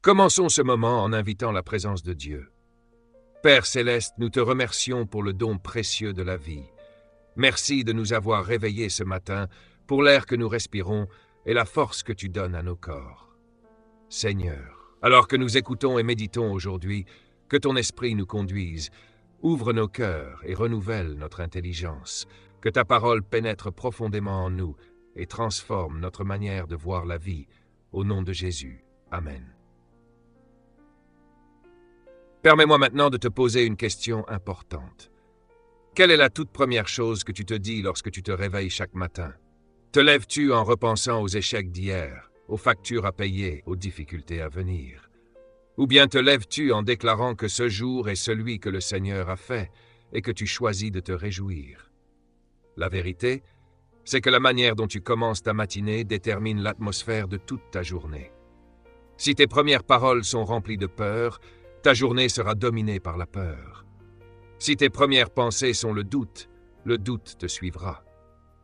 Commençons ce moment en invitant la présence de Dieu. Père céleste, nous te remercions pour le don précieux de la vie. Merci de nous avoir réveillés ce matin pour l'air que nous respirons et la force que tu donnes à nos corps. Seigneur, alors que nous écoutons et méditons aujourd'hui, que ton esprit nous conduise, ouvre nos cœurs et renouvelle notre intelligence, que ta parole pénètre profondément en nous et transforme notre manière de voir la vie. Au nom de Jésus. Amen. Permets-moi maintenant de te poser une question importante. Quelle est la toute première chose que tu te dis lorsque tu te réveilles chaque matin? Te lèves-tu en repensant aux échecs d'hier, aux factures à payer, aux difficultés à venir? Ou bien te lèves-tu en déclarant que ce jour est celui que le Seigneur a fait et que tu choisis de te réjouir? La vérité, c'est que la manière dont tu commences ta matinée détermine l'atmosphère de toute ta journée. Si tes premières paroles sont remplies de peur, ta journée sera dominée par la peur. Si tes premières pensées sont le doute te suivra.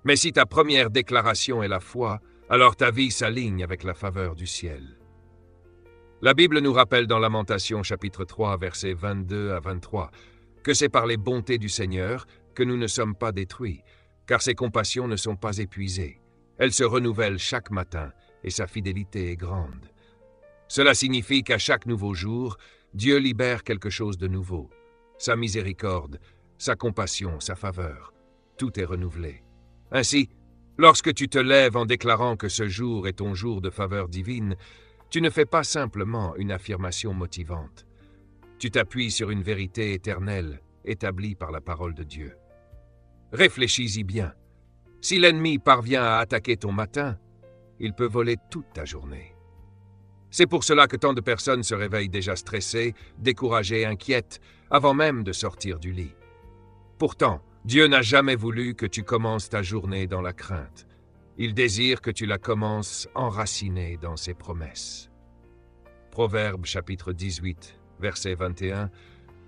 Mais si ta première déclaration est la foi, alors ta vie s'aligne avec la faveur du ciel. La Bible nous rappelle dans Lamentations chapitre 3, versets 22 à 23, que c'est par les bontés du Seigneur que nous ne sommes pas détruits, car ses compassions ne sont pas épuisées. Elles se renouvellent chaque matin, et sa fidélité est grande. Cela signifie qu'à chaque nouveau jour, Dieu libère quelque chose de nouveau. Sa miséricorde, sa compassion, sa faveur, tout est renouvelé. Ainsi, lorsque tu te lèves en déclarant que ce jour est ton jour de faveur divine, tu ne fais pas simplement une affirmation motivante. Tu t'appuies sur une vérité éternelle, établie par la parole de Dieu. Réfléchis-y bien. Si l'ennemi parvient à attaquer ton matin, il peut voler toute ta journée. C'est pour cela que tant de personnes se réveillent déjà stressées, découragées, inquiètes, avant même de sortir du lit. Pourtant, Dieu n'a jamais voulu que tu commences ta journée dans la crainte. Il désire que tu la commences enracinée dans ses promesses. Proverbe chapitre 18, verset 21,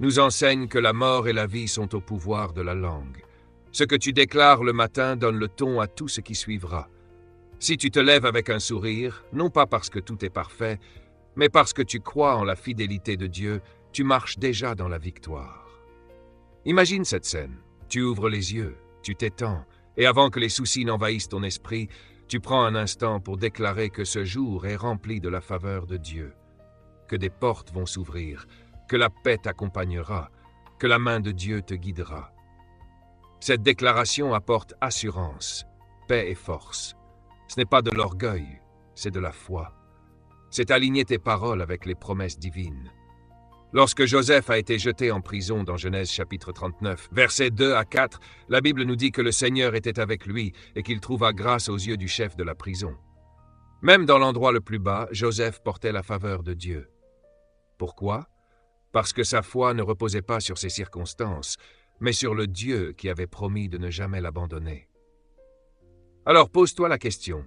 nous enseigne que la mort et la vie sont au pouvoir de la langue. Ce que tu déclares le matin donne le ton à tout ce qui suivra. Si tu te lèves avec un sourire, non pas parce que tout est parfait, mais parce que tu crois en la fidélité de Dieu, tu marches déjà dans la victoire. Imagine cette scène. Tu ouvres les yeux, tu t'étends, et avant que les soucis n'envahissent ton esprit, tu prends un instant pour déclarer que ce jour est rempli de la faveur de Dieu, que des portes vont s'ouvrir, que la paix t'accompagnera, que la main de Dieu te guidera. Cette déclaration apporte assurance, paix et force. Ce n'est pas de l'orgueil, c'est de la foi. C'est aligner tes paroles avec les promesses divines. Lorsque Joseph a été jeté en prison dans Genèse chapitre 39, versets 2 à 4, la Bible nous dit que le Seigneur était avec lui et qu'il trouva grâce aux yeux du chef de la prison. Même dans l'endroit le plus bas, Joseph portait la faveur de Dieu. Pourquoi? Parce que sa foi ne reposait pas sur ses circonstances, mais sur le Dieu qui avait promis de ne jamais l'abandonner. Alors pose-toi la question,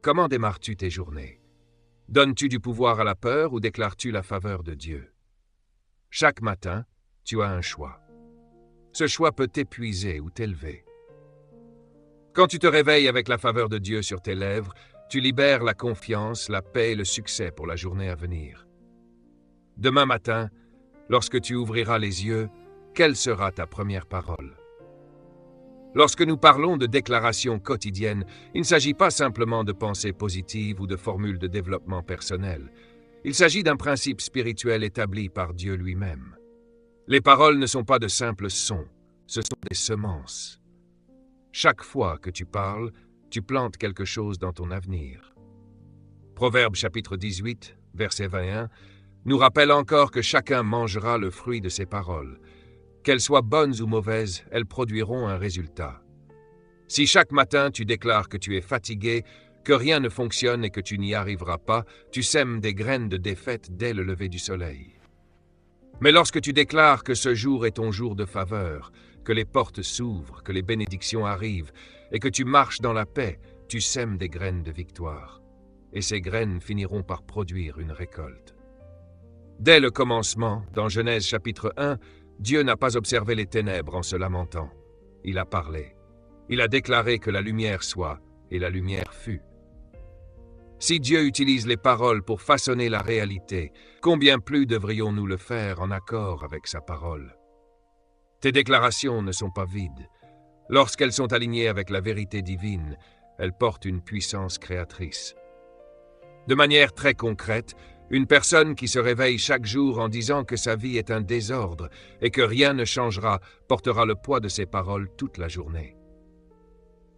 comment démarres-tu tes journées? Donnes-tu du pouvoir à la peur ou déclares-tu la faveur de Dieu? Chaque matin, tu as un choix. Ce choix peut t'épuiser ou t'élever. Quand tu te réveilles avec la faveur de Dieu sur tes lèvres, tu libères la confiance, la paix et le succès pour la journée à venir. Demain matin, lorsque tu ouvriras les yeux, quelle sera ta première parole? Lorsque nous parlons de déclarations quotidiennes, il ne s'agit pas simplement de pensées positives ou de formules de développement personnel. Il s'agit d'un principe spirituel établi par Dieu lui-même. Les paroles ne sont pas de simples sons, ce sont des semences. Chaque fois que tu parles, tu plantes quelque chose dans ton avenir. Proverbe chapitre 18, verset 21, nous rappelle encore que chacun mangera le fruit de ses paroles. Qu'elles soient bonnes ou mauvaises, elles produiront un résultat. Si chaque matin tu déclares que tu es fatigué, que rien ne fonctionne et que tu n'y arriveras pas, tu sèmes des graines de défaite dès le lever du soleil. Mais lorsque tu déclares que ce jour est ton jour de faveur, que les portes s'ouvrent, que les bénédictions arrivent, et que tu marches dans la paix, tu sèmes des graines de victoire. Et ces graines finiront par produire une récolte. Dès le commencement, dans Genèse chapitre 1, Dieu n'a pas observé les ténèbres en se lamentant. Il a parlé. Il a déclaré que la lumière soit, et la lumière fut. Si Dieu utilise les paroles pour façonner la réalité, combien plus devrions-nous le faire en accord avec sa parole? Tes déclarations ne sont pas vides. Lorsqu'elles sont alignées avec la vérité divine, elles portent une puissance créatrice. De manière très concrète, une personne qui se réveille chaque jour en disant que sa vie est un désordre et que rien ne changera portera le poids de ses paroles toute la journée.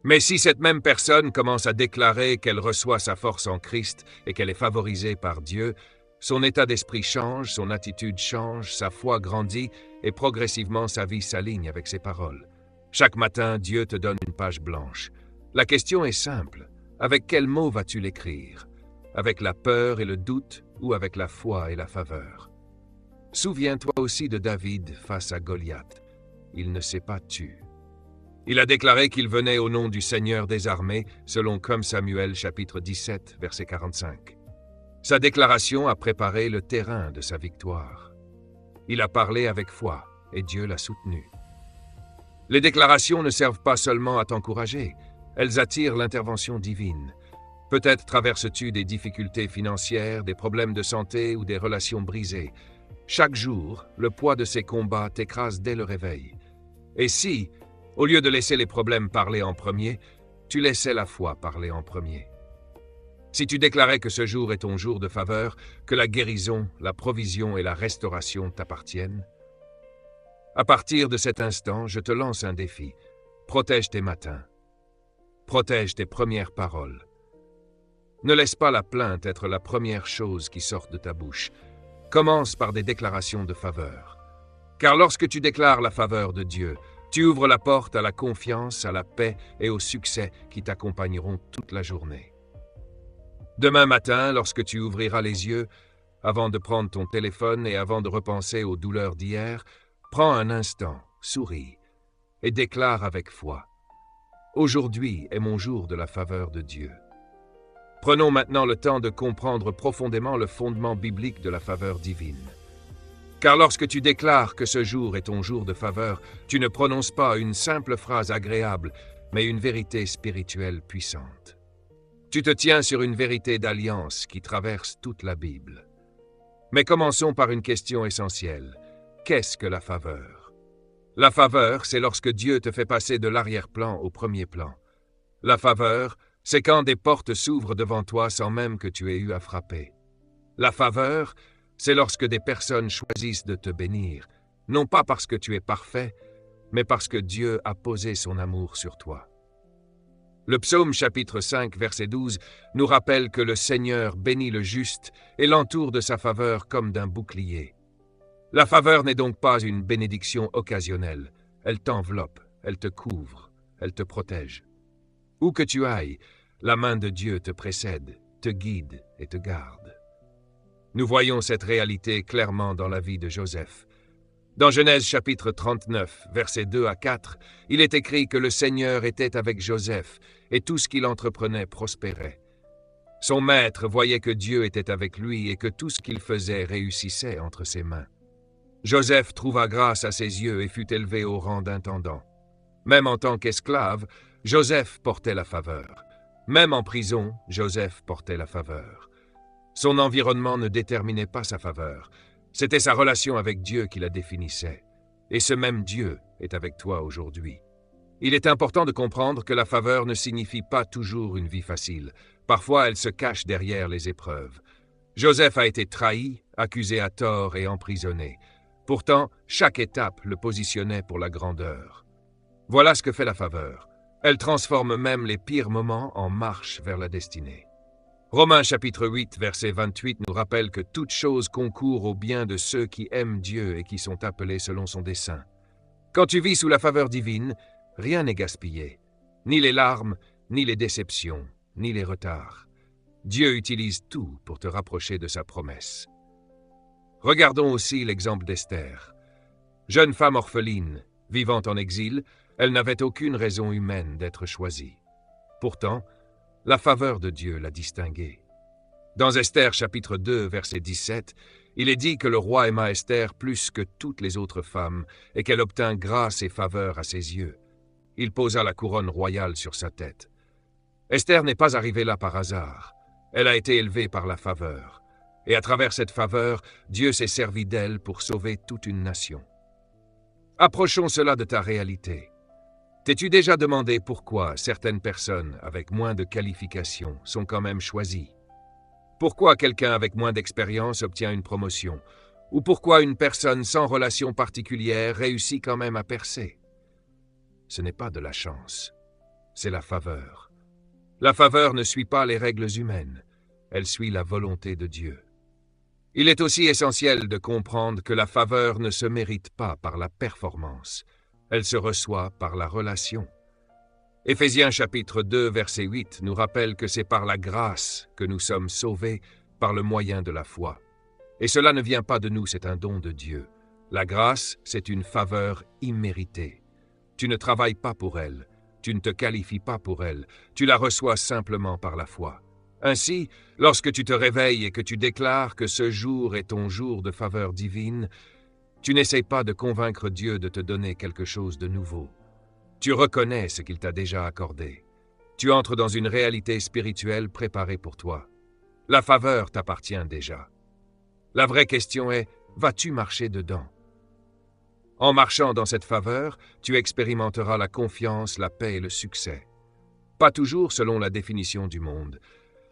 Mais si cette même personne commence à déclarer qu'elle reçoit sa force en Christ et qu'elle est favorisée par Dieu, son état d'esprit change, son attitude change, sa foi grandit et progressivement sa vie s'aligne avec ses paroles. Chaque matin, Dieu te donne une page blanche. La question est simple. Avec quels mots vas-tu l'écrire? Avec la peur et le doute ou avec la foi et la faveur? Souviens-toi aussi de David face à Goliath. Il ne s'est pas tu. Il a déclaré qu'il venait au nom du Seigneur des armées, selon comme Samuel chapitre 17, verset 45. Sa déclaration a préparé le terrain de sa victoire. Il a parlé avec foi et Dieu l'a soutenu. Les déclarations ne servent pas seulement à t'encourager, elles attirent l'intervention divine. Peut-être traverses-tu des difficultés financières, des problèmes de santé ou des relations brisées. Chaque jour, le poids de ces combats t'écrase dès le réveil. Et si, au lieu de laisser les problèmes parler en premier, tu laissais la foi parler en premier? Si tu déclarais que ce jour est ton jour de faveur, que la guérison, la provision et la restauration t'appartiennent? À partir de cet instant, je te lance un défi. Protège tes matins. Protège tes premières paroles. Ne laisse pas la plainte être la première chose qui sorte de ta bouche. Commence par des déclarations de faveur. Car lorsque tu déclares la faveur de Dieu, tu ouvres la porte à la confiance, à la paix et au succès qui t'accompagneront toute la journée. Demain matin, lorsque tu ouvriras les yeux, avant de prendre ton téléphone et avant de repenser aux douleurs d'hier, prends un instant, souris et déclare avec foi. Aujourd'hui est mon jour de la faveur de Dieu. Prenons maintenant le temps de comprendre profondément le fondement biblique de la faveur divine. Car lorsque tu déclares que ce jour est ton jour de faveur, tu ne prononces pas une simple phrase agréable, mais une vérité spirituelle puissante. Tu te tiens sur une vérité d'alliance qui traverse toute la Bible. Mais commençons par une question essentielle. Qu'est-ce que la faveur? La faveur, c'est lorsque Dieu te fait passer de l'arrière-plan au premier plan. La faveur, c'est quand des portes s'ouvrent devant toi sans même que tu aies eu à frapper. La faveur, c'est lorsque des personnes choisissent de te bénir, non pas parce que tu es parfait, mais parce que Dieu a posé son amour sur toi. Le psaume chapitre 5, verset 12 nous rappelle que le Seigneur bénit le juste et l'entoure de sa faveur comme d'un bouclier. La faveur n'est donc pas une bénédiction occasionnelle, elle t'enveloppe, elle te couvre, elle te protège. Où que tu ailles, la main de Dieu te précède, te guide et te garde. Nous voyons cette réalité clairement dans la vie de Joseph. Dans Genèse chapitre 39, versets 2 à 4, il est écrit que le Seigneur était avec Joseph et tout ce qu'il entreprenait prospérait. Son maître voyait que Dieu était avec lui et que tout ce qu'il faisait réussissait entre ses mains. Joseph trouva grâce à ses yeux et fut élevé au rang d'intendant. Même en tant qu'esclave, Joseph portait la faveur. Même en prison, Joseph portait la faveur. Son environnement ne déterminait pas sa faveur. C'était sa relation avec Dieu qui la définissait. Et ce même Dieu est avec toi aujourd'hui. Il est important de comprendre que la faveur ne signifie pas toujours une vie facile. Parfois, elle se cache derrière les épreuves. Joseph a été trahi, accusé à tort et emprisonné. Pourtant, chaque étape le positionnait pour la grandeur. Voilà ce que fait la faveur. Elle transforme même les pires moments en marche vers la destinée. Romains chapitre 8, verset 28 nous rappelle que toute chose concourt au bien de ceux qui aiment Dieu et qui sont appelés selon son dessein. Quand tu vis sous la faveur divine, rien n'est gaspillé, ni les larmes, ni les déceptions, ni les retards. Dieu utilise tout pour te rapprocher de sa promesse. Regardons aussi l'exemple d'Esther. Jeune femme orpheline, vivant en exil, elle n'avait aucune raison humaine d'être choisie. Pourtant, la faveur de Dieu l'a distinguée. Dans Esther chapitre 2, verset 17, il est dit que le roi aima Esther plus que toutes les autres femmes et qu'elle obtint grâce et faveur à ses yeux. Il posa la couronne royale sur sa tête. Esther n'est pas arrivée là par hasard. Elle a été élevée par la faveur. Et à travers cette faveur, Dieu s'est servi d'elle pour sauver toute une nation. Approchons cela de ta réalité. T'es-tu déjà demandé pourquoi certaines personnes avec moins de qualifications sont quand même choisies? Pourquoi quelqu'un avec moins d'expérience obtient une promotion? Ou pourquoi une personne sans relation particulière réussit quand même à percer? Ce n'est pas de la chance, c'est la faveur. La faveur ne suit pas les règles humaines, elle suit la volonté de Dieu. Il est aussi essentiel de comprendre que la faveur ne se mérite pas par la performance, elle se reçoit par la relation. Éphésiens chapitre 2, verset 8 nous rappelle que c'est par la grâce que nous sommes sauvés par le moyen de la foi. Et cela ne vient pas de nous, c'est un don de Dieu. La grâce, c'est une faveur imméritée. Tu ne travailles pas pour elle, tu ne te qualifies pas pour elle, tu la reçois simplement par la foi. Ainsi, lorsque tu te réveilles et que tu déclares que ce jour est ton jour de faveur divine, tu n'essayes pas de convaincre Dieu de te donner quelque chose de nouveau. Tu reconnais ce qu'il t'a déjà accordé. Tu entres dans une réalité spirituelle préparée pour toi. La faveur t'appartient déjà. La vraie question est, vas-tu marcher dedans? En marchant dans cette faveur, tu expérimenteras la confiance, la paix et le succès. Pas toujours selon la définition du monde,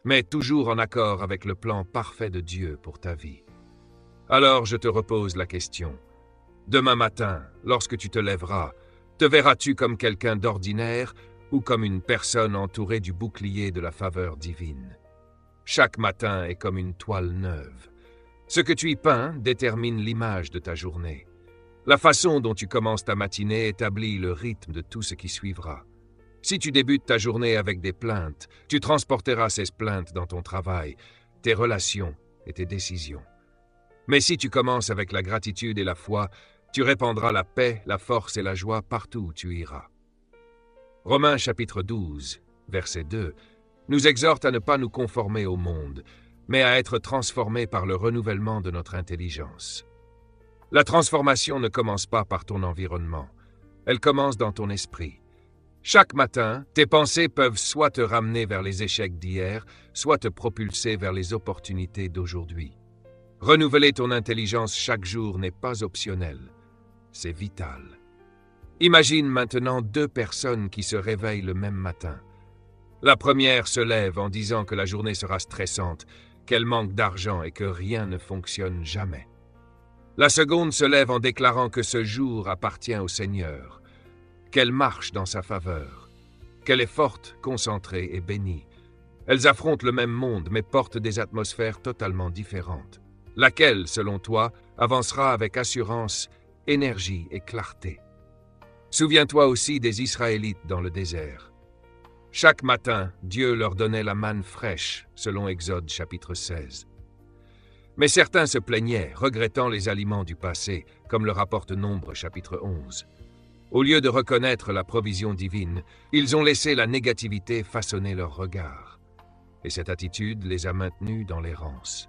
mais toujours en accord avec le plan parfait de Dieu pour ta vie. Alors je te repose la question. Demain matin, lorsque tu te lèveras, te verras-tu comme quelqu'un d'ordinaire ou comme une personne entourée du bouclier de la faveur divine? Chaque matin est comme une toile neuve. Ce que tu y peins détermine l'image de ta journée. La façon dont tu commences ta matinée établit le rythme de tout ce qui suivra. Si tu débutes ta journée avec des plaintes, tu transporteras ces plaintes dans ton travail, tes relations et tes décisions. Mais si tu commences avec la gratitude et la foi, tu répandras la paix, la force et la joie partout où tu iras. Romains chapitre 12, verset 2, nous exhorte à ne pas nous conformer au monde, mais à être transformés par le renouvellement de notre intelligence. La transformation ne commence pas par ton environnement, elle commence dans ton esprit. Chaque matin, tes pensées peuvent soit te ramener vers les échecs d'hier, soit te propulser vers les opportunités d'aujourd'hui. Renouveler ton intelligence chaque jour n'est pas optionnel, c'est vital. Imagine maintenant deux personnes qui se réveillent le même matin. La première se lève en disant que la journée sera stressante, qu'elle manque d'argent et que rien ne fonctionne jamais. La seconde se lève en déclarant que ce jour appartient au Seigneur, qu'elle marche dans sa faveur, qu'elle est forte, concentrée et bénie. Elles affrontent le même monde mais portent des atmosphères totalement différentes. Laquelle, selon toi, avancera avec assurance, énergie et clarté? Souviens-toi aussi des Israélites dans le désert. Chaque matin, Dieu leur donnait la manne fraîche, selon Exode chapitre 16. Mais certains se plaignaient, regrettant les aliments du passé, comme le rapporte Nombre chapitre 11. Au lieu de reconnaître la provision divine, ils ont laissé la négativité façonner leur regard. Et cette attitude les a maintenus dans l'errance.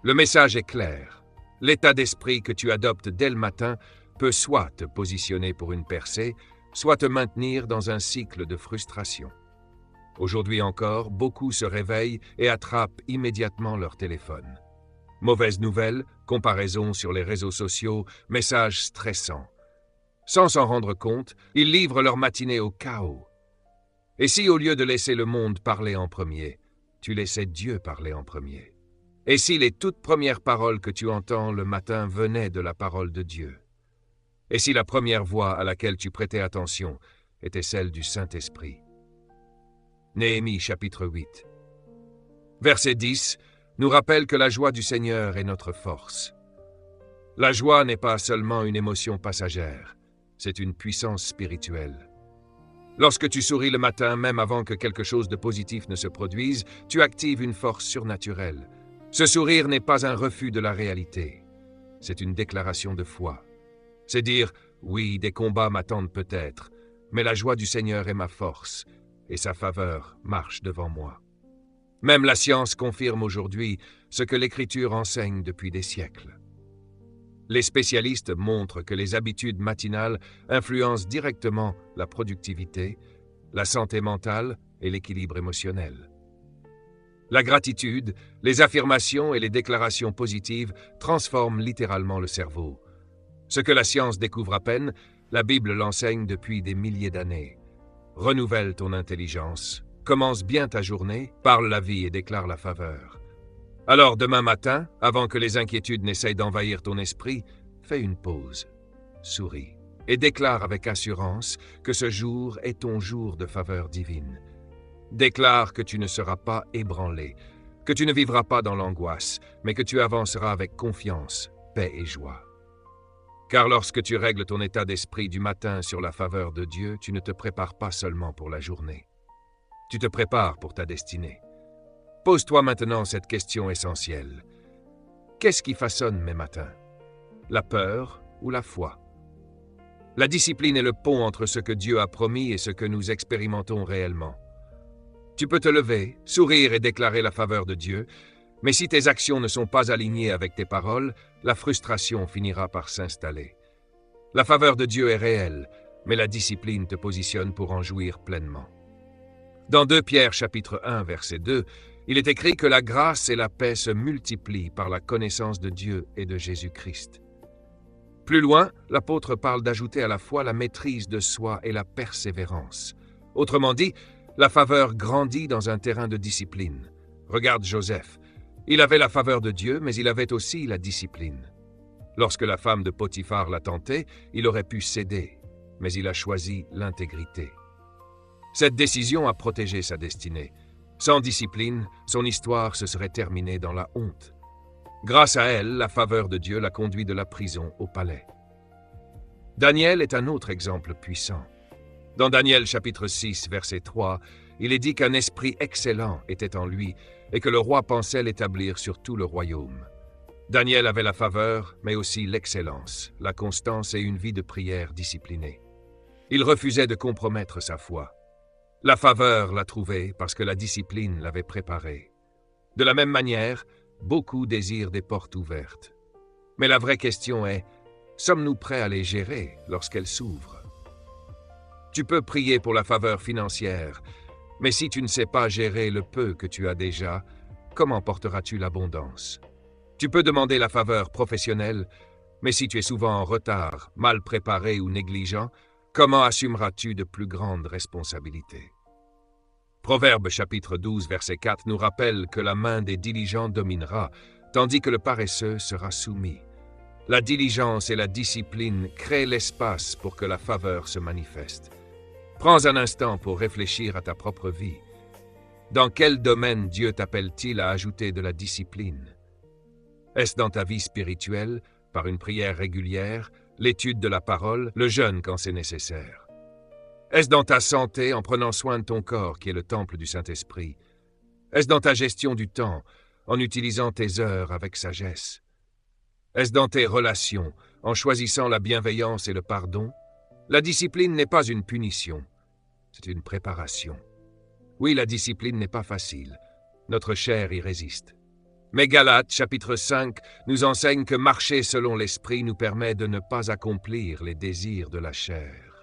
Le message est clair. L'état d'esprit que tu adoptes dès le matin peut soit te positionner pour une percée, soit te maintenir dans un cycle de frustration. Aujourd'hui encore, beaucoup se réveillent et attrapent immédiatement leur téléphone. Mauvaise nouvelle, comparaison sur les réseaux sociaux, messages stressants. Sans s'en rendre compte, ils livrent leur matinée au chaos. Et si au lieu de laisser le monde parler en premier, tu laissais Dieu parler en premier? Et si les toutes premières paroles que tu entends le matin venaient de la parole de Dieu? Et si la première voix à laquelle tu prêtais attention était celle du Saint-Esprit? Néhémie chapitre 8. Verset 10 nous rappelle que la joie du Seigneur est notre force. La joie n'est pas seulement une émotion passagère, c'est une puissance spirituelle. Lorsque tu souris le matin, même avant que quelque chose de positif ne se produise, tu actives une force surnaturelle. Ce sourire n'est pas un refus de la réalité, c'est une déclaration de foi. C'est dire, oui, des combats m'attendent peut-être, mais la joie du Seigneur est ma force, et sa faveur marche devant moi. Même la science confirme aujourd'hui ce que l'Écriture enseigne depuis des siècles. Les spécialistes montrent que les habitudes matinales influencent directement la productivité, la santé mentale et l'équilibre émotionnel. La gratitude, les affirmations et les déclarations positives transforment littéralement le cerveau. Ce que la science découvre à peine, la Bible l'enseigne depuis des milliers d'années. Renouvelle ton intelligence, commence bien ta journée, parle la vie et déclare la faveur. Alors demain matin, avant que les inquiétudes n'essayent d'envahir ton esprit, fais une pause, souris et déclare avec assurance que ce jour est ton jour de faveur divine. Déclare que tu ne seras pas ébranlé, que tu ne vivras pas dans l'angoisse, mais que tu avanceras avec confiance, paix et joie. Car lorsque tu règles ton état d'esprit du matin sur la faveur de Dieu, tu ne te prépares pas seulement pour la journée. Tu te prépares pour ta destinée. Pose-toi maintenant cette question essentielle. Qu'est-ce qui façonne mes matins? La peur ou la foi? La discipline est le pont entre ce que Dieu a promis et ce que nous expérimentons réellement. Tu peux te lever, sourire et déclarer la faveur de Dieu, mais si tes actions ne sont pas alignées avec tes paroles, la frustration finira par s'installer. La faveur de Dieu est réelle, mais la discipline te positionne pour en jouir pleinement. Dans 2 Pierre chapitre 1, verset 2, il est écrit que la grâce et la paix se multiplient par la connaissance de Dieu et de Jésus-Christ. Plus loin, l'apôtre parle d'ajouter à la foi la maîtrise de soi et la persévérance. Autrement dit, la faveur grandit dans un terrain de discipline. Regarde Joseph. Il avait la faveur de Dieu, mais il avait aussi la discipline. Lorsque la femme de Potiphar l'a tenté, il aurait pu céder, mais il a choisi l'intégrité. Cette décision a protégé sa destinée. Sans discipline, son histoire se serait terminée dans la honte. Grâce à elle, la faveur de Dieu l'a conduit de la prison au palais. Daniel est un autre exemple puissant. Dans Daniel chapitre 6, verset 3, il est dit qu'un esprit excellent était en lui et que le roi pensait l'établir sur tout le royaume. Daniel avait la faveur, mais aussi l'excellence, la constance et une vie de prière disciplinée. Il refusait de compromettre sa foi. La faveur l'a trouvé parce que la discipline l'avait préparé. De la même manière, beaucoup désirent des portes ouvertes. Mais la vraie question est, sommes-nous prêts à les gérer lorsqu'elles s'ouvrent? Tu peux prier pour la faveur financière, mais si tu ne sais pas gérer le peu que tu as déjà, comment porteras-tu l'abondance? Tu peux demander la faveur professionnelle, mais si tu es souvent en retard, mal préparé ou négligent, comment assumeras-tu de plus grandes responsabilités? Proverbe chapitre 12, verset 4 nous rappelle que la main des diligents dominera, tandis que le paresseux sera soumis. La diligence et la discipline créent l'espace pour que la faveur se manifeste. Prends un instant pour réfléchir à ta propre vie. Dans quel domaine Dieu t'appelle-t-il à ajouter de la discipline? Est-ce dans ta vie spirituelle, par une prière régulière, l'étude de la parole, le jeûne quand c'est nécessaire? Est-ce dans ta santé en prenant soin de ton corps qui est le temple du Saint-Esprit? Est-ce dans ta gestion du temps en utilisant tes heures avec sagesse? Est-ce dans tes relations en choisissant la bienveillance et le pardon? La discipline n'est pas une punition, c'est une préparation. Oui, la discipline n'est pas facile. Notre chair y résiste. Mais Galates, chapitre 5, nous enseigne que marcher selon l'Esprit nous permet de ne pas accomplir les désirs de la chair.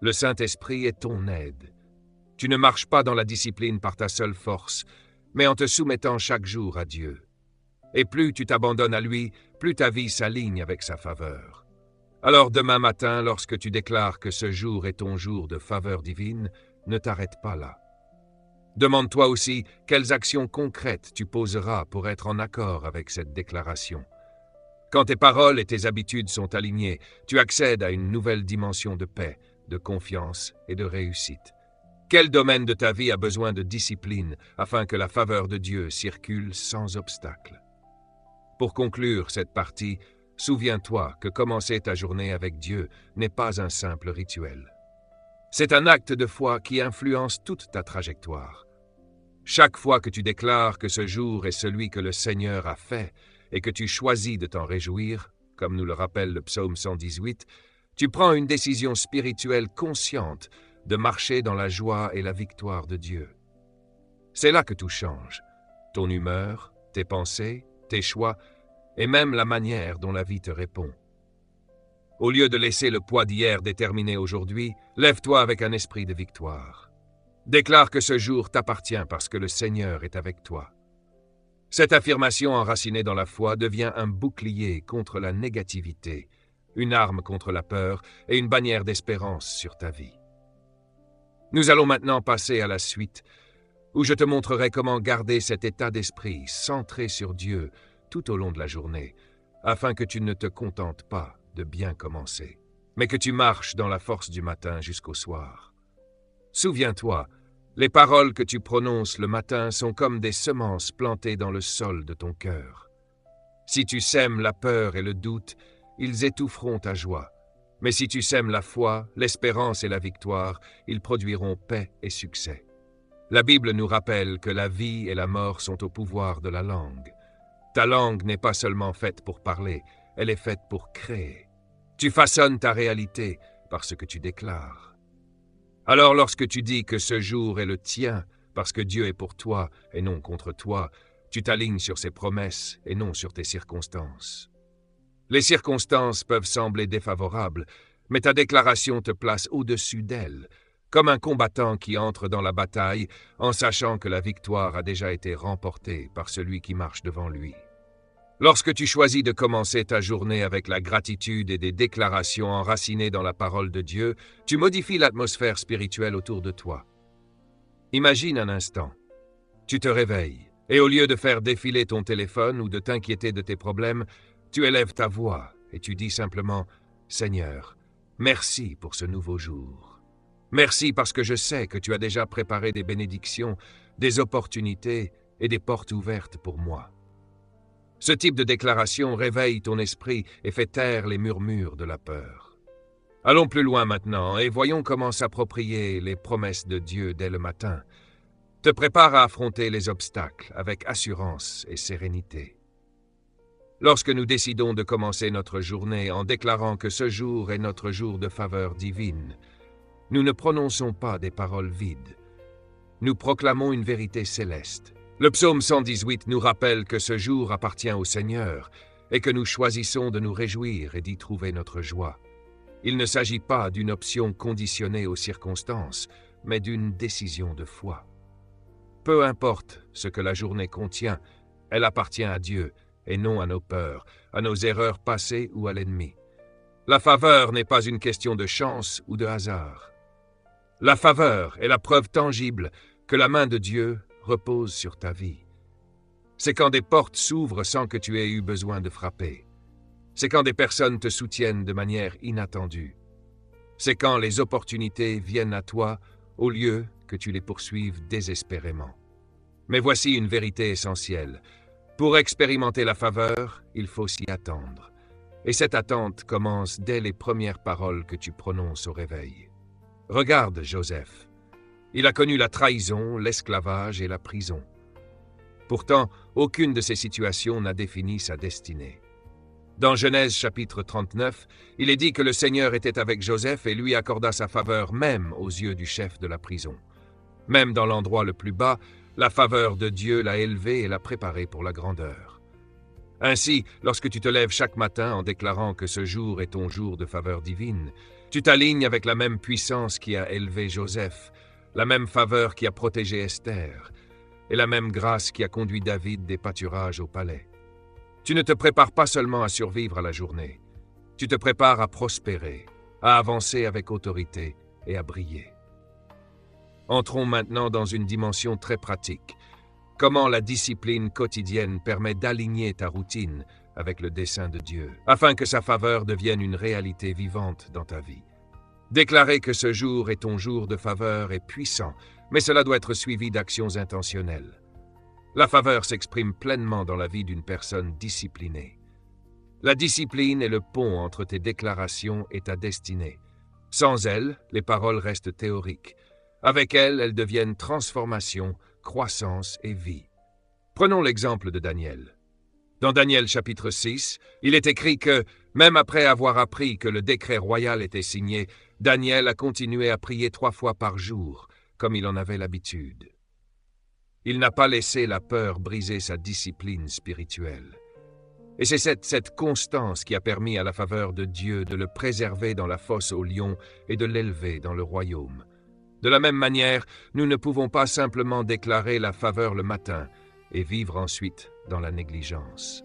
Le Saint-Esprit est ton aide. Tu ne marches pas dans la discipline par ta seule force, mais en te soumettant chaque jour à Dieu. Et plus tu t'abandonnes à lui, plus ta vie s'aligne avec sa faveur. Alors demain matin, lorsque tu déclares que ce jour est ton jour de faveur divine, ne t'arrête pas là. Demande-toi aussi quelles actions concrètes tu poseras pour être en accord avec cette déclaration. Quand tes paroles et tes habitudes sont alignées, tu accèdes à une nouvelle dimension de paix, de confiance et de réussite. Quel domaine de ta vie a besoin de discipline afin que la faveur de Dieu circule sans obstacle? Pour conclure cette partie, souviens-toi que commencer ta journée avec Dieu n'est pas un simple rituel. C'est un acte de foi qui influence toute ta trajectoire. Chaque fois que tu déclares que ce jour est celui que le Seigneur a fait et que tu choisis de t'en réjouir, comme nous le rappelle le psaume 118, tu prends une décision spirituelle consciente de marcher dans la joie et la victoire de Dieu. C'est là que tout change. Ton humeur, tes pensées, tes choix et même la manière dont la vie te répond. Au lieu de laisser le poids d'hier déterminer aujourd'hui, lève-toi avec un esprit de victoire. Déclare que ce jour t'appartient parce que le Seigneur est avec toi. Cette affirmation enracinée dans la foi devient un bouclier contre la négativité, une arme contre la peur et une bannière d'espérance sur ta vie. Nous allons maintenant passer à la suite, où je te montrerai comment garder cet état d'esprit centré sur Dieu tout au long de la journée, afin que tu ne te contentes pas de bien commencer, mais que tu marches dans la force du matin jusqu'au soir. Souviens-toi, les paroles que tu prononces le matin sont comme des semences plantées dans le sol de ton cœur. Si tu sèmes la peur et le doute, ils étoufferont ta joie. Mais si tu sèmes la foi, l'espérance et la victoire, ils produiront paix et succès. La Bible nous rappelle que la vie et la mort sont au pouvoir de la langue. Ta langue n'est pas seulement faite pour parler, elle est faite pour créer. Tu façonnes ta réalité par ce que tu déclares. Alors lorsque tu dis que ce jour est le tien, parce que Dieu est pour toi et non contre toi, tu t'alignes sur ses promesses et non sur tes circonstances. Les circonstances peuvent sembler défavorables, mais ta déclaration te place au-dessus d'elles, comme un combattant qui entre dans la bataille en sachant que la victoire a déjà été remportée par celui qui marche devant lui. Lorsque tu choisis de commencer ta journée avec la gratitude et des déclarations enracinées dans la parole de Dieu, tu modifies l'atmosphère spirituelle autour de toi. Imagine un instant. Tu te réveilles, et au lieu de faire défiler ton téléphone ou de t'inquiéter de tes problèmes, tu élèves ta voix et tu dis simplement « Seigneur, merci pour ce nouveau jour. Merci parce que je sais que tu as déjà préparé des bénédictions, des opportunités et des portes ouvertes pour moi. » Ce type de déclaration réveille ton esprit et fait taire les murmures de la peur. Allons plus loin maintenant et voyons comment s'approprier les promesses de Dieu dès le matin. Te prépare à affronter les obstacles avec assurance et sérénité. Lorsque nous décidons de commencer notre journée en déclarant que ce jour est notre jour de faveur divine, nous ne prononçons pas des paroles vides. Nous proclamons une vérité céleste. Le psaume 118 nous rappelle que ce jour appartient au Seigneur et que nous choisissons de nous réjouir et d'y trouver notre joie. Il ne s'agit pas d'une option conditionnée aux circonstances, mais d'une décision de foi. Peu importe ce que la journée contient, elle appartient à Dieu et non à nos peurs, à nos erreurs passées ou à l'ennemi. La faveur n'est pas une question de chance ou de hasard. La faveur est la preuve tangible que la main de Dieu repose sur ta vie. C'est quand des portes s'ouvrent sans que tu aies eu besoin de frapper. C'est quand des personnes te soutiennent de manière inattendue. C'est quand les opportunités viennent à toi au lieu que tu les poursuives désespérément. Mais voici une vérité essentielle. Pour expérimenter la faveur, il faut s'y attendre. Et cette attente commence dès les premières paroles que tu prononces au réveil. Regarde Joseph. Il a connu la trahison, l'esclavage et la prison. Pourtant, aucune de ces situations n'a défini sa destinée. Dans Genèse chapitre 39, il est dit que le Seigneur était avec Joseph et lui accorda sa faveur même aux yeux du chef de la prison. Même dans l'endroit le plus bas, la faveur de Dieu l'a élevé et l'a préparé pour la grandeur. Ainsi, lorsque tu te lèves chaque matin en déclarant que ce jour est ton jour de faveur divine, tu t'alignes avec la même puissance qui a élevé Joseph, la même faveur qui a protégé Esther, et la même grâce qui a conduit David des pâturages au palais. Tu ne te prépares pas seulement à survivre à la journée, tu te prépares à prospérer, à avancer avec autorité et à briller. Entrons maintenant dans une dimension très pratique. Comment la discipline quotidienne permet d'aligner ta routine avec le dessein de Dieu, afin que sa faveur devienne une réalité vivante dans ta vie. Déclarer que ce jour est ton jour de faveur est puissant, mais cela doit être suivi d'actions intentionnelles. La faveur s'exprime pleinement dans la vie d'une personne disciplinée. La discipline est le pont entre tes déclarations et ta destinée. Sans elle, les paroles restent théoriques. Avec elle, elles deviennent transformation, croissance et vie. Prenons l'exemple de Daniel. Dans Daniel chapitre 6, il est écrit que, même après avoir appris que le décret royal était signé, Daniel a continué à prier 3 fois par jour, comme il en avait l'habitude. Il n'a pas laissé la peur briser sa discipline spirituelle. Et c'est cette constance qui a permis à la faveur de Dieu de le préserver dans la fosse aux lions et de l'élever dans le royaume. De la même manière, nous ne pouvons pas simplement déclarer la faveur le matin et vivre ensuite dans la négligence.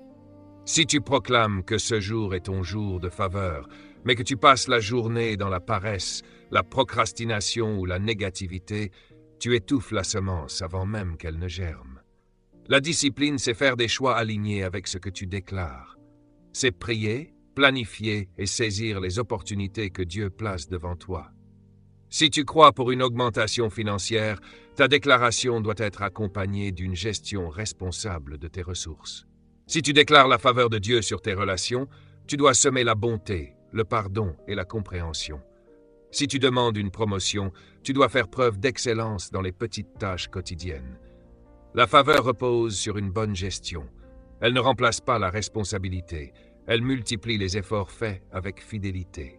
Si tu proclames que ce jour est ton jour de faveur, mais que tu passes la journée dans la paresse, la procrastination ou la négativité, tu étouffes la semence avant même qu'elle ne germe. La discipline, c'est faire des choix alignés avec ce que tu déclares. C'est prier, planifier et saisir les opportunités que Dieu place devant toi. Si tu crois pour une augmentation financière, ta déclaration doit être accompagnée d'une gestion responsable de tes ressources. Si tu déclares la faveur de Dieu sur tes relations, tu dois semer la bonté, le pardon et la compréhension. Si tu demandes une promotion, tu dois faire preuve d'excellence dans les petites tâches quotidiennes. La faveur repose sur une bonne gestion. Elle ne remplace pas la responsabilité. Elle multiplie les efforts faits avec fidélité.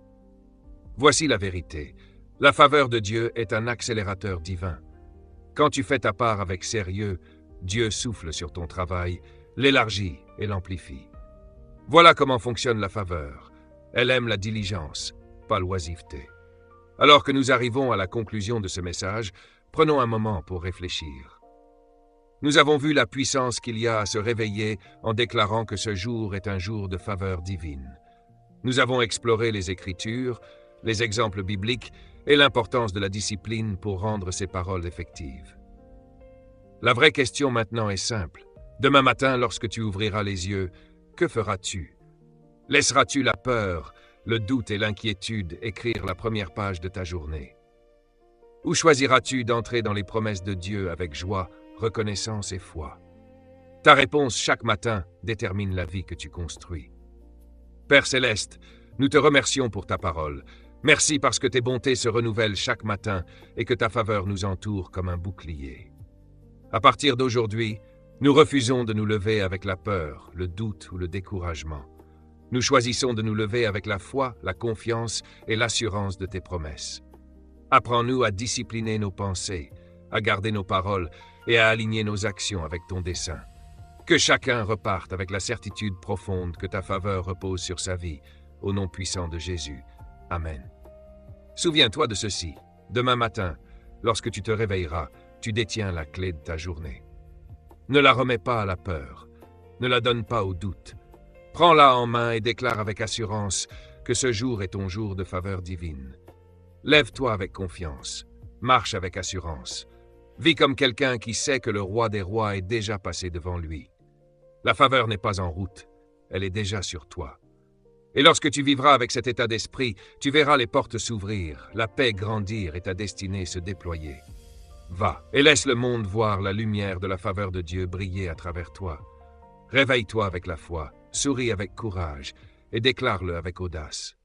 Voici la vérité. La faveur de Dieu est un accélérateur divin. Quand tu fais ta part avec sérieux, Dieu souffle sur ton travail, l'élargit et l'amplifie. Voilà comment fonctionne la faveur. Elle aime la diligence, pas l'oisiveté. Alors que nous arrivons à la conclusion de ce message, prenons un moment pour réfléchir. Nous avons vu la puissance qu'il y a à se réveiller en déclarant que ce jour est un jour de faveur divine. Nous avons exploré les Écritures, les exemples bibliques et l'importance de la discipline pour rendre ces paroles effectives. La vraie question maintenant est simple. Demain matin, lorsque tu ouvriras les yeux, que feras-tu? Laisseras-tu la peur, le doute et l'inquiétude écrire la première page de ta journée? Ou choisiras-tu d'entrer dans les promesses de Dieu avec joie, reconnaissance et foi? Ta réponse chaque matin détermine la vie que tu construis. Père Céleste, nous te remercions pour ta parole. Merci parce que tes bontés se renouvellent chaque matin et que ta faveur nous entoure comme un bouclier. À partir d'aujourd'hui, nous refusons de nous lever avec la peur, le doute ou le découragement. Nous choisissons de nous lever avec la foi, la confiance et l'assurance de tes promesses. Apprends-nous à discipliner nos pensées, à garder nos paroles et à aligner nos actions avec ton dessein. Que chacun reparte avec la certitude profonde que ta faveur repose sur sa vie, au nom puissant de Jésus. Amen. Souviens-toi de ceci. Demain matin, lorsque tu te réveilleras, tu détiens la clé de ta journée. Ne la remets pas à la peur. Ne la donne pas au doute. Prends-la en main et déclare avec assurance que ce jour est ton jour de faveur divine. Lève-toi avec confiance. Marche avec assurance. Vis comme quelqu'un qui sait que le roi des rois est déjà passé devant lui. La faveur n'est pas en route. Elle est déjà sur toi. Et lorsque tu vivras avec cet état d'esprit, tu verras les portes s'ouvrir, la paix grandir et ta destinée se déployer. Va et laisse le monde voir la lumière de la faveur de Dieu briller à travers toi. Réveille-toi avec la foi, souris avec courage et déclare-le avec audace.